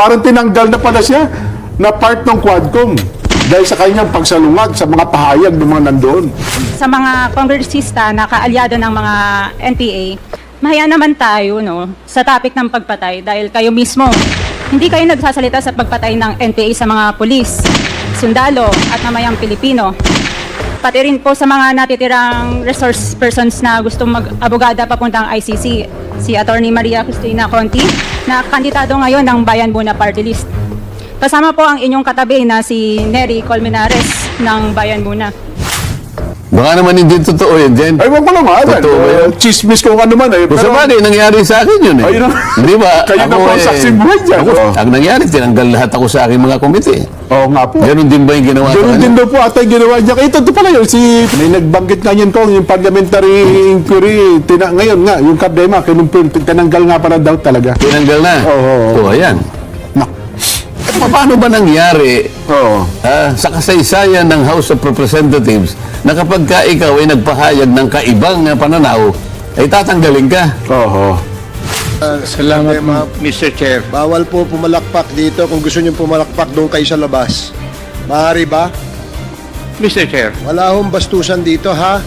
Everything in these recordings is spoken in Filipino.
parang tinanggal na pala siya na part ng Quadcom dahil sa kanyang pagsalungag sa mga pahayag ng mga nandoon. Sa mga kongresista na kaalyado ng mga NPA, mahiya naman tayo sa topic ng pagpatay dahil kayo mismo, hindi kayo nagsasalita sa pagpatay ng NPA sa mga pulis, sundalo at mamayang Pilipino. Pati rin po sa mga natitirang resource persons na gustong mag-abogada papuntang ICC, si Attorney Maria Cristina Conti, na kandidato ngayon ng Bayan Muna Party List. Kasama po ang inyong katabi na si Nery Colmenares ng Bayan Muna. Baka naman hindi totoo yan, Jen. Ay, wag mo naman. Totoo ba yan? Chismis kung ano man. Kung sa bagay, nangyari sa akin yun eh. Ayun ang- Di ba? Kayo na po ang saksing buhay dyan. Oo. Ang nangyari, tinanggal lahat ako sa aking mga komite. Oo nga po. Ganun din ba yung ginawa sa Ganun kanya? din daw po ata yung ginawa niya. Ito pala yun, may nagbanggit nga yun ko, yung parliamentary inquiry, ngayon nga, yung Cardema, tinanggal nga pala daw talaga. Tinanggal na? Oo. Ayan. Nak. Paano ba nangyari Oo. sa kasaysayan ng House of Representatives na kapag ka ikaw ay nagpahayag ng kaibang pananaw, ay tatanggalin ka? Oo. Salamat, Mr. Chair. Bawal po pumalakpak dito. Kung gusto nyo pumalakpak, doon kayo sa labas. Maaari ba? Mr. Chair, Wala hong bastusan dito, ha?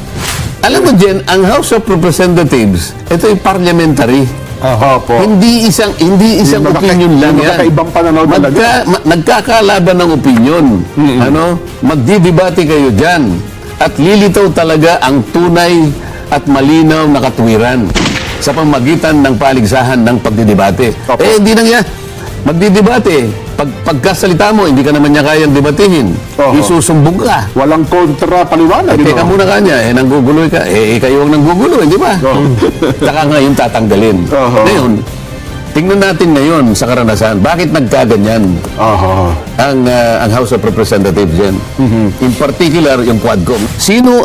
Alam mo, Jen, ang House of Representatives, ito ay parliamentary. Oo po. Hindi isang opinion lang yan. Magkakaibang pananaw talaga. Nagkakalaban ng opinion. Ano? Magdidebate kayo dyan. At lilitaw talaga ang tunay at malinaw na katwiran sa pamagitan ng paligsahan ng pagdidebate. Opo. Hindi nang yan. Magdidebate. Pagkasalita mo, hindi ka naman niya kayang debatihin. Oho. Isusumbong ka. Walang kontra paliwanag. Teka muna kanya, nangguguloy ka. Kayo ang nangguguloy, di ba? Saka ngayon tatanggalin. Oho. Ngayon, tingnan natin ngayon sa karanasan, bakit nagkaganyan Oo. ang House of Representatives yan? In particular, yung Quadcom.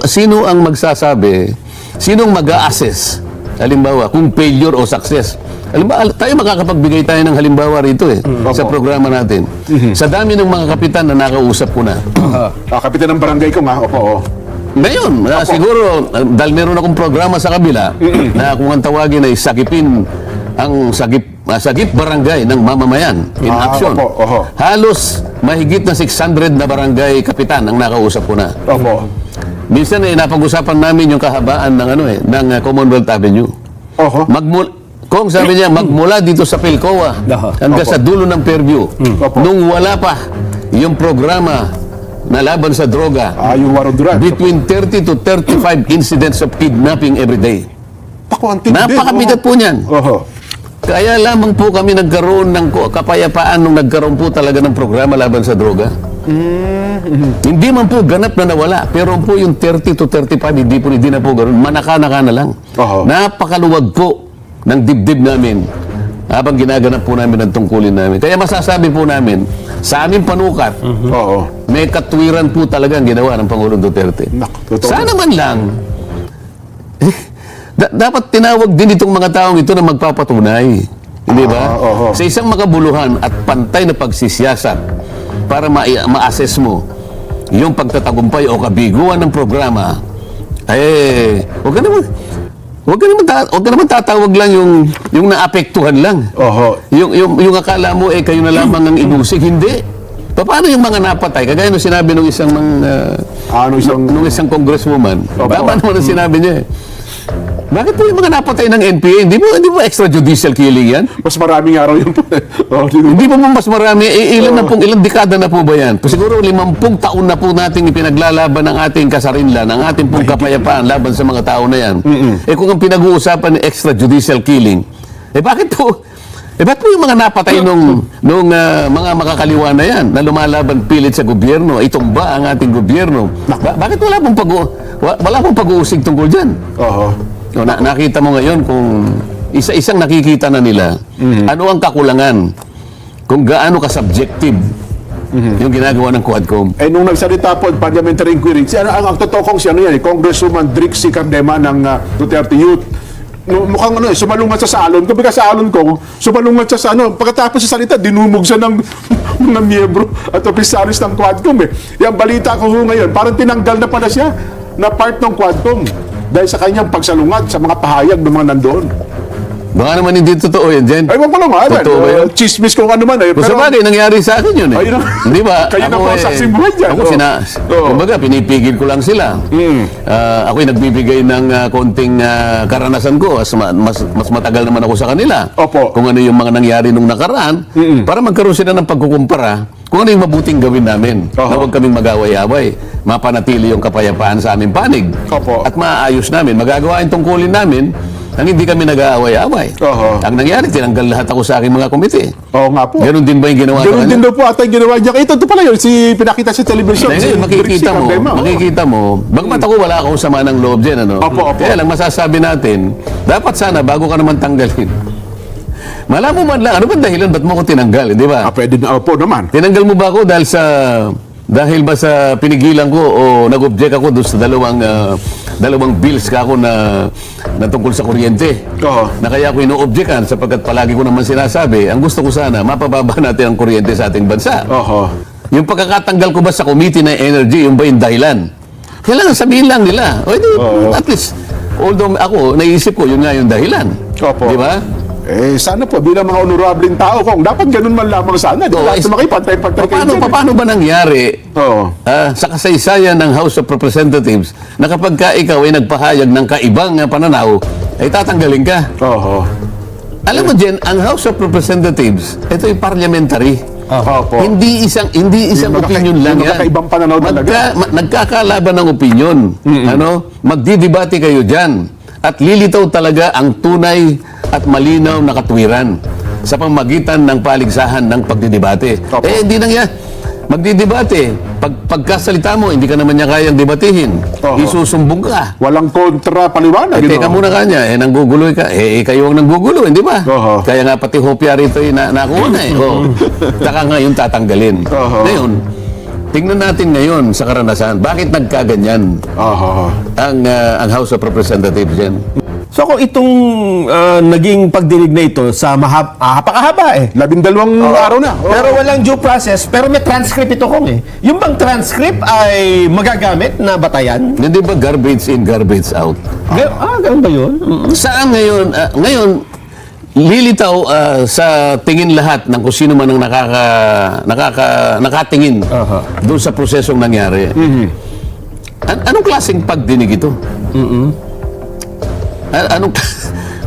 Sino ang magsasabi, sinong mag-a-assess, halimbawa, kung failure o success? Halimbawa, tayo makakapagbigay tayo ng halimbawa rito sa programa natin. Sa dami ng mga kapitan na nakausap ko na. Kapitan ng barangay ko nga. Opo. Ngayon, siguro, dahil meron akong programa sa kabila, na kung ang tawagin ay sakipin ang sagip barangay ng mamamayan in action. Opo, oho. Halos mahigit na 600 na barangay kapitan ang nakausap ko na. Opo. Minsan napag-usapan namin yung kahabaan ng ng Commonwealth Avenue. Oho. Kung sabi niya, magmula dito sa Pilcoa hanggang Opo. sa dulo ng Fairview, Opo. nung wala pa yung programa na laban sa droga, Yung Warodura. between 30 to 35 incidents of kidnapping every day. Ako, ang tindi. Napakabigat po niyan. Oho. Kaya lamang po kami nagkaroon ng kapayapaan nung nagkaroon po talaga ng programa laban sa droga. Hindi man po ganap na nawala, pero po yung 30 to 35, hindi na po ganoon. Manaka-naka na lang. Oho. Napakaluwag po ng dibdib namin habang ginaganap po namin ang tungkulin namin. Kaya masasabi po namin, sa aming panukat, Oo. may katwiran po talaga ang ginawa ng Pangulong Duterte. Totoo. Sana man lang, dapat tinawag din itong mga taong ito na magpapatunay. Hindi ba? Oo. Sa isang makabuluhan at pantay na pagsisiyasat para ma-assess mo yung pagtatagumpay o kabiguan ng programa, huwag ka naman tatawag lang yung naapektuhan lang. Oho. Yung akala mo kayo na lamang ang inusig, hindi. Paano yung mga napatay? Kagaya nung sinabi nung nung isang congresswoman. Tama naman ang sinabi niya. Bakit po yung mga napatay ng NPA? Hindi mo extrajudicial killing yan? Mas maraming araw yun po. Hindi po mas marami. Ilang dekada na po ba yan? Siguro 50 taon na po nating ipinaglalaban ng ating kasarinlan, ng ating pong kapayapaan laban sa mga tao na yan. Kung ang pinag-uusapan ni extrajudicial killing, bakit po yung mga napatay nung mga makakaliwa na yan na lumalaban pilit sa gobyerno, itumba ang ating gobyerno? Bakit wala pong pag-uusig tungkol dyan? Oho. Nakita mo ngayon kung isa-isang nakikita na nila ano ang kakulangan, kung gaano ka-subjective yung ginagawa ng Quadcom. Nung nagsalita po ang parliamentary inquiry, ang totoo kong Congresswoman Drixie Cardema ng Duterte Youth. Mukhang sumalungat siya sa alon. Kumbaga sa alon ko, sumalungat siya sa pagkatapos sa salita, dinumog siya ng mga miyembro at opisyalis ng Quadcom Yung balita ko ngayon, parang tinanggal na pala siya na part ng Quadcom dahil sa kanyang pagsalungat sa mga pahayag ng mga nandoon. Baka naman hindi totoo yan, Jen. Ay, wag mo naman. Totoo ba yun? Chismis kung ano man. Kung sa bagay, nangyari sa akin yun eh. Ayun na. Di ba? Kayo na po ang saksing buhay dyan. Ako, Oo. Oo. kumbaga, pinipigil ko lang sila. Ako'y nagbibigay ng konting karanasan ko. Mas matagal naman ako sa kanila. Opo. Kung ano yung mga nangyari nung nakaraan, para magkaroon sila ng pagkukumpara kung ano yung mabuting gawin namin. Oho. Na huwag kaming mag-away-away. Mapanatili yung kapayapaan sa aming panig. Opo. At maayos namin. Magagawa yung tungkulin namin nang hindi kami nag-aaway-away. Oho. Ang nangyari, tinanggal lahat ako sa aking mga komite. Oo nga po. Ganun din ba yung ginawa Ganun sa din kanya? daw po ata yung ginawa niya. Ito pala yun, pinakita sa television. Dahil ngayon, makikita mo, Cardema, oo. makikita mo, bagamat ako wala akong sama ng loob dyan, ano? Opo, opo. Kaya lang masasabi natin, dapat sana, bago ka naman tanggalin, malaman mo man lang, ano ba dahilan, ba't mo ko tinanggal, di ba? Pwede na, opo naman. Tinanggal mo ba ako dahil ba sa pinigilan ko o nag-object ako doon sa dalawang bills ka ako na tungkol sa kuryente? Oo. Na kaya ako ino-objectan sapagkat palagi ko naman sinasabi, ang gusto ko sana, mapababa natin ang kuryente sa ating bansa. Oho. Yung pagkakatanggal ko ba sa Committee na Energy, yung ba yung dahilan? Kailangan sabihin lang nila. O edi, at least, although ako, naisip ko, yun nga yung dahilan. Opo. Di ba? Sana po, bilang mga honorableng tao, kung dapat ganun man lamang sana. Di ba? Makipantay-pantay kayo. Paano ba nangyari Oo. sa kasaysayan ng House of Representatives na kapag ka ikaw ay nagpahayag ng kaibang pananaw, ay tatanggalin ka? Oho. Alam mo, Jen, ang House of Representatives, ito yung parliamentary. Opo. Hindi isang opinion lang yan. Magkakaibang pananaw talaga. Nagkakalaban ng opinion. Ano? Magdidebate kayo dyan. At lilitaw talaga ang tunay at malinaw na katwiran sa pamagitan ng paligsahan ng pagdidebate. Opo. Hindi nang yan. Magdidebate. Pagkasalita mo, hindi ka naman niya kayang debatihin. Oho. Isusumbong ka. Walang kontra paliwanag. Teka muna kanya, nangguguloy ka. Kayo ang nanggugulo, hindi ba? Oho. Kaya nga pati hopya rito nakuha na eh. Saka ngayon tatanggalin. Oho. Ngayon, tingnan natin ngayon sa karanasan, bakit nagkaganyan Oho. ang House of Representatives yan? So kung itong naging pagdinig na ito sa napakahaba eh. 12 araw na. Oo. Pero walang due process, pero may transcript ito kong eh. Yung bang transcript ay magagamit na batayan? Hindi ba garbage in, garbage out? Ganun ba yun? Saan ngayon, ngayon, lilitaw sa tingin lahat ng kung sino man ang nakatingin doon sa prosesong nangyari. Anong klaseng pagdinig ito?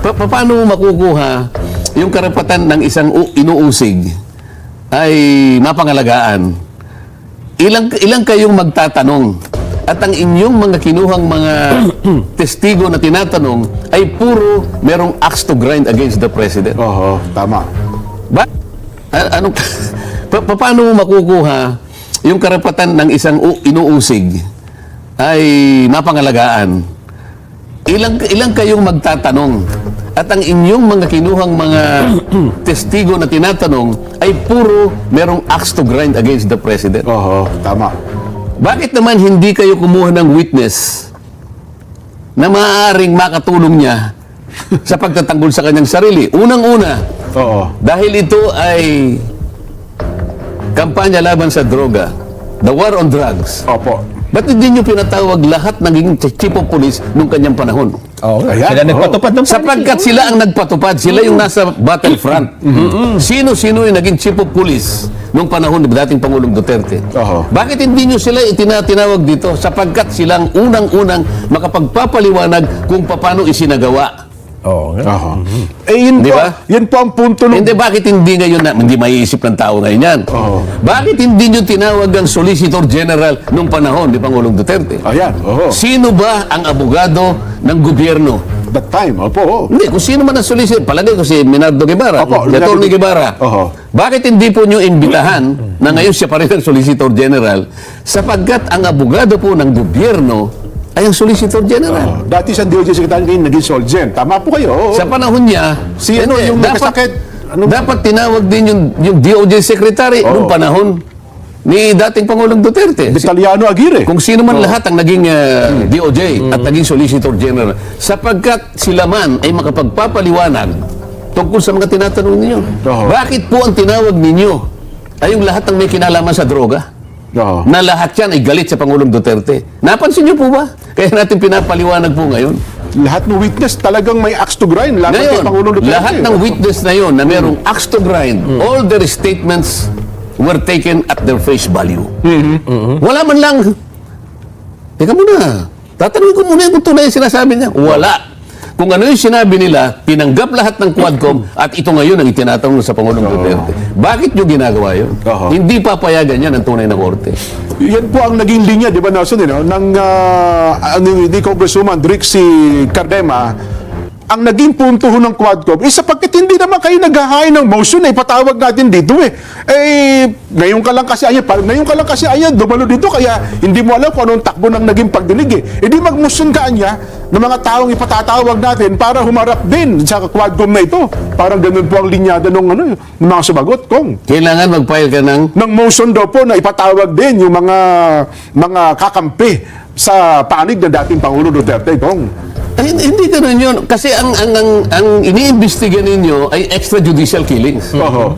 Paano mo makukuha yung karapatan ng isang inuusig ay mapangalagaan? Ilang kayong magtatanong at ang inyong mga kinuhang mga testigo na tinatanong ay puro merong axe to grind against the president. Oho. Tama. Paano mo makukuha yung karapatan ng isang inuusig ay mapangalagaan? Ilang kayong magtatanong at ang inyong mga kinuhang mga testigo na tinatanong ay puro merong axe to grind against the president. Oho. Tama. Bakit naman hindi kayo kumuha ng witness na maaaring makatulong niya sa pagtatanggol sa kanyang sarili? Unang-una, Oo. dahil ito ay kampanya laban sa droga, the war on drugs. Opo. Ba't hindi nyo pinatawag lahat naging chief of police nung kanyang panahon? Ayan. Sila nagpatupad ng Sapagkat sila ang nagpatupad, sila yung nasa battlefront. Sino-sino yung naging chief of police nung panahon ni dating Pangulong Duterte? Oho. Bakit hindi nyo sila tinawag dito? Sapagkat silang unang-unang makapagpapaliwanag kung paano isinagawa. Oo. Oho. Yun Di po, ba? yun po ang punto ng... Hindi, bakit hindi ngayon hindi maiisip ng tao ngayon yan? Oo. Bakit hindi nyo tinawag ang Solicitor General nung panahon ni Pangulong Duterte? Ayan. Oho. Sino ba ang abogado ng gobyerno? That time. Opo. Hindi, kung sino man ang solicitor, palagay ko si Minardo Guevara, Opo, si Atty. Minardo- Guevara. Oho. Bakit hindi po nyo imbitahan na ngayon siya pa rin ang Solicitor General sapagkat ang abogado po ng gobyerno ay ang Solicitor General. Dati sa DOJ Secretary ngayon naging Solgen. Tama po kayo. Oo. Sa panahon niya, Si ano, yung nagkasakit, dapat tinawag din yung DOJ Secretary noong panahon ni dating Pangulong Duterte. Italiano Aguirre. Kung sino man lahat ang naging DOJ at naging Solicitor General, sapagkat sila man ay makapagpapaliwanag tungkol sa mga tinatanong ninyo. Oo. Bakit po ang tinawag ninyo ay yung lahat ng may kinalaman sa droga? Oo. Na lahat yan ay galit sa Pangulong Duterte. Napansin niyo po ba? Kaya natin pinapaliwanag po ngayon. lahat ng witness talagang may axe to grind. Laban kay Ngayon, Pangulong Duterte. lahat ng witness na yon na merong axe to grind, all their statements were taken at their face value. Wala man lang, teka muna, tatanungin ko muna kung tunay yung sinasabi niya. Wala. Kung ano yung sinabi nila, tinanggap lahat ng Quadcom at ito ngayon ang itinatanong sa Pangulong Duterte. Bakit nyo ginagawa yun? Oo. Hindi papayagan yan ng tunay na korte. Yan po ang naging linya, di ba, Nelson, ng ni Congresswoman Drixie Cardema. Ang naging punto ho ng Quadcom sapagkat hindi naman kayo naghahain ng motion patawag natin dito ngayon ka lang kasi ayan dumalo dito kaya hindi mo alam kung anong takbo ng naging pagdinig di mag-motion ka anya ng mga taong ipatatawag natin para humarap din sa Quadcom na ito. Parang ganun po ang linyada ng mga sumagot, Kong. Kailangan mag-file ka ng Ng motion daw po na ipatawag din yung mga kakampi sa panig ng dating Pangulo Duterte, Kong. Hindi ganun yun. Kasi ang iniimbestiga ninyo ay extrajudicial killings. Oho.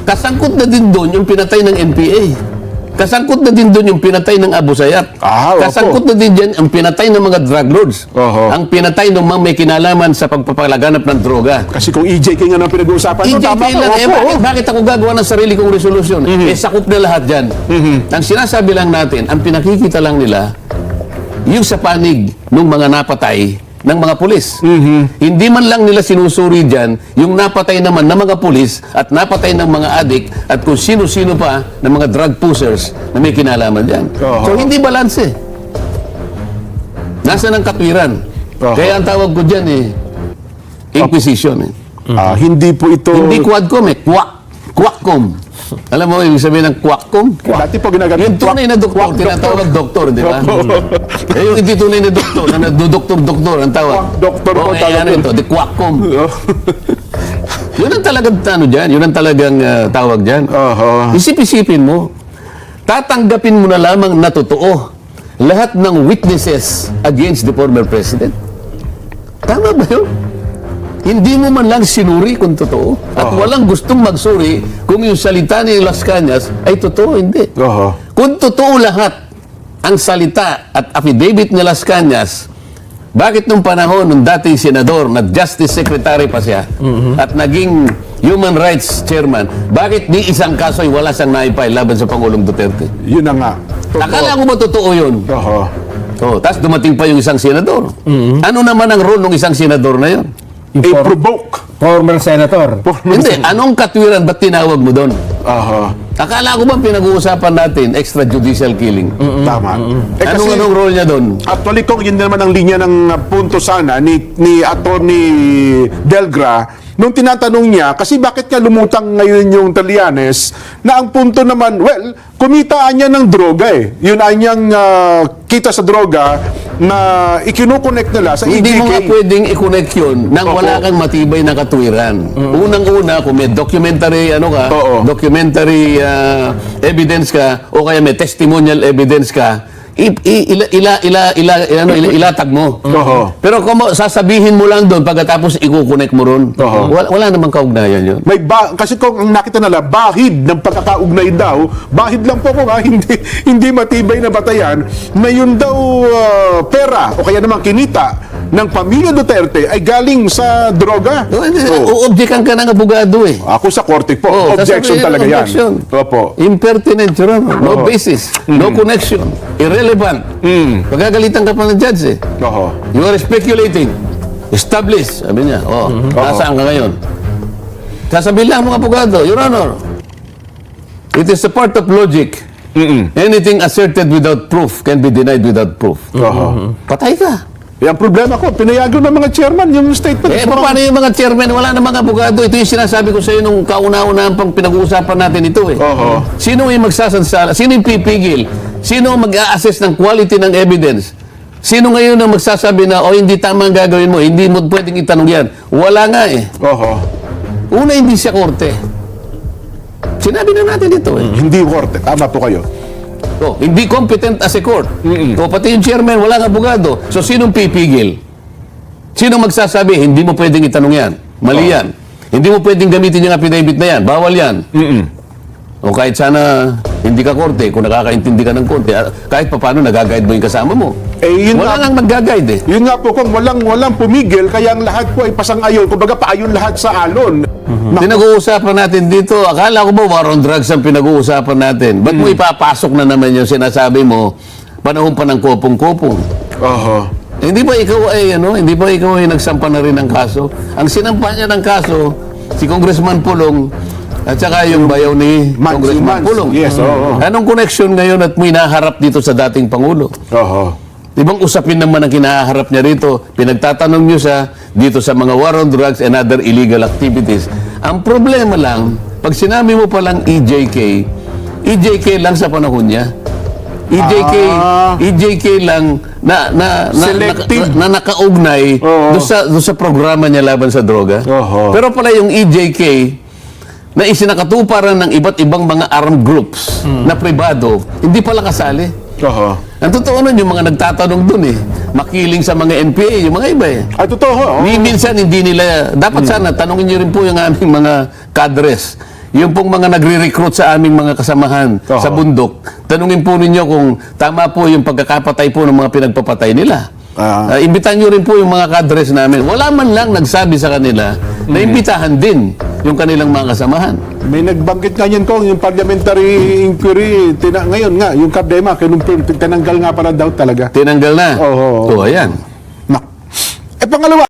Kasangkot na din doon yung pinatay ng NPA. Kasangkot na din doon yung pinatay ng Abu Sayyaf. Opo. Kasangkot na din dyan ang pinatay ng mga drug lords. Oho. Ang pinatay ng mga may kinalaman sa pagpapalaganap ng droga. Kasi kung EJK nga nang pinag-uusapan, tama EJK lang, ka, bakit ako gagawa ng sarili kong resolusyon? Sakop na lahat dyan. Ang sinasabi lang natin, ang pinakikita lang nila, yung sa panig ng mga napatay ng mga pulis. Hindi man lang nila sinusuri dyan yung napatay naman ng mga pulis at napatay ng mga adik at kung sino-sino pa ng mga drug pushers na may kinalaman dyan. Oho. So hindi balanse. Nasaan ang katwiran? Oho. Kaya ang tawag ko dyan Inquisition. hindi po ito... Hindi Quadcom Quackcom. Alam mo, ibig sabihin ng Quackcom? Dati po ginagamit. Yung tunay na doktor, tinatawag doktor, di ba? Yung hindi tunay na doktor, na nagdodoktor-doktor, ang tawag. Doktor po Okay, tawag ano yun. ito, the Quackcom. Yun ang talagang dyan, yun ang talagang tawag dyan. Oho. Isip-isipin mo, tatanggapin mo na lamang na totoo lahat ng witnesses against the former president. Tama ba yun? Hindi mo man lang sinuri kung totoo. At walang gustong magsuri kung yung salita ni Las Cañas ay totoo, hindi. Oho. Kung totoo lahat ang salita at affidavit ni Las Cañas, bakit nung panahon ng dating senador na Justice Secretary pa siya at naging Human Rights Chairman, bakit di isang kaso ay wala siyang naipay laban sa Pangulong Duterte? Yun na nga. Akala ko ba totoo yun? Oho. Tapos dumating pa yung isang senador. Ano naman ang role ng isang senador na yun? Provoke. Former senator. Hindi, anong katwiran ba't tinawag mo doon? Oho. Akala ko ba pinag-uusapan natin extrajudicial killing? Tama. Anong role niya doon? Actually, kung yun naman ang linya ng punto sana ni Attorney Delgra, nung tinatanong niya, kasi bakit nga lumutang ngayon yung Trillanes, na ang punto naman, well, kumitaan niya ng droga Yun ay niyang kita sa droga na ikinukonect nila sa Hindi mo nga EJK. pwedeng i-connect yun nang Opo. wala kang matibay na katwiran. Unang-una, kung may documentary, Oo. documentary evidence ka, o kaya may testimonial evidence ka, ilatag mo. Oo. Pero kung sasabihin mo lang doon, pagkatapos i-connect mo ron, Oo. wala namang kaugnayan yun. Kasi kung ang nakita nila, bahid ng pagkakaugnay daw, bahid lang po hindi matibay na batayan, na yun daw pera o kaya naman kinita ng pamilya Duterte ay galing sa droga. Uobjekan ka ng abogado Ako sa korte po, Oo, objection sasabihin talaga ng yan. objection. Opo. Impertinent, Your Honor. No basis. No connection. Irrelevant. Pagagalitan ka pa ng judge Oho. You are speculating. Establish. Sabi niya. Nasaan ka ngayon? Sasabihin lang mga abogado, Your Honor, it is a part of logic. Anything asserted without proof can be denied without proof. Oho. Patay ka. Ang problema ko, pinayagan ng mga chairman yung statement. Paano yung mga chairman? Wala na mga abogado. Ito yung sinasabi ko sa iyo nung kauna-unahan pang pinag-uusapan natin ito Oho. Sino yung magsasansala? Sino yung pipigil? Sino ang mag-a-assess ng quality ng evidence? Sino ngayon ang magsasabi na, hindi tama ang gagawin mo, hindi mo pwedeng itanong yan? Wala nga Oho. Una, hindi siya korte. Sinabi na natin ito Hindi korte. Tama po kayo. Hindi competent as a court. Pati yung chairman, walang abogado. So, sinong pipigil? Sino magsasabi, hindi mo pwedeng itanong yan? Mali yan. Hindi mo pwedeng gamitin yung affidavit na yan. Bawal yan. O kahit sana hindi ka korte, kung nakakaintindi ka ng korte, kahit paano nagaguide mo yung kasama mo. Eh, yun Wala nga, nang mag-guide eh. yun nga po kung walang pumigil, kaya ang lahat po ay pasang-ayon. Kumbaga paayon lahat sa alon. Pinag-uusapan natin dito, akala ko ba war on drugs ang pinag-uusapan natin? Ba't mo ipapasok na naman yung sinasabi mo, panahon pa ng kopong-kopong? Oho. Hindi ba ikaw ay nagsampa na rin ng kaso? Ang sinampa niya ng kaso, si Congressman Pulong, at saka yung bayaw ni Congressman Mans. Pulong. Yes, oo. Anong connection ngayon at mo hinaharap dito sa dating Pangulo? Oho. Ibang usapin naman ang kinaharap niya rito. Pinagtatanong niyo siya dito sa mga war on drugs and other illegal activities. Ang problema lang, pag sinabi mo palang EJK lang sa panahon niya. EJK lang Selective. na nakaugnay Oo. doon sa programa niya laban sa droga. Oho. Pero pala yung EJK na isinakatuparan ng iba't ibang mga armed groups na pribado, hindi pala kasali. Oho. Ang totoo nun, yung mga nagtatanong dun eh, makiling sa mga NPA, yung mga iba eh. Ay, totoo. Minsan hindi nila, dapat sana, tanongin niyo rin po yung aming mga cadres. Yung pong mga nagre-recruit sa aming mga kasamahan Oo. sa bundok, tanungin po ninyo kung tama po yung pagkakapatay po ng mga pinagpapatay nila. Imbitan nyo rin po yung mga kadres namin. Wala man lang nagsabi sa kanila na imbitahan din yung kanilang mga kasamahan. May nagbanggit nga yan kung yung parliamentary inquiry, ngayon nga, yung Cardema, tinanggal nga pala daw talaga. Tinanggal na. Oo. So, ayan. Pangalawa,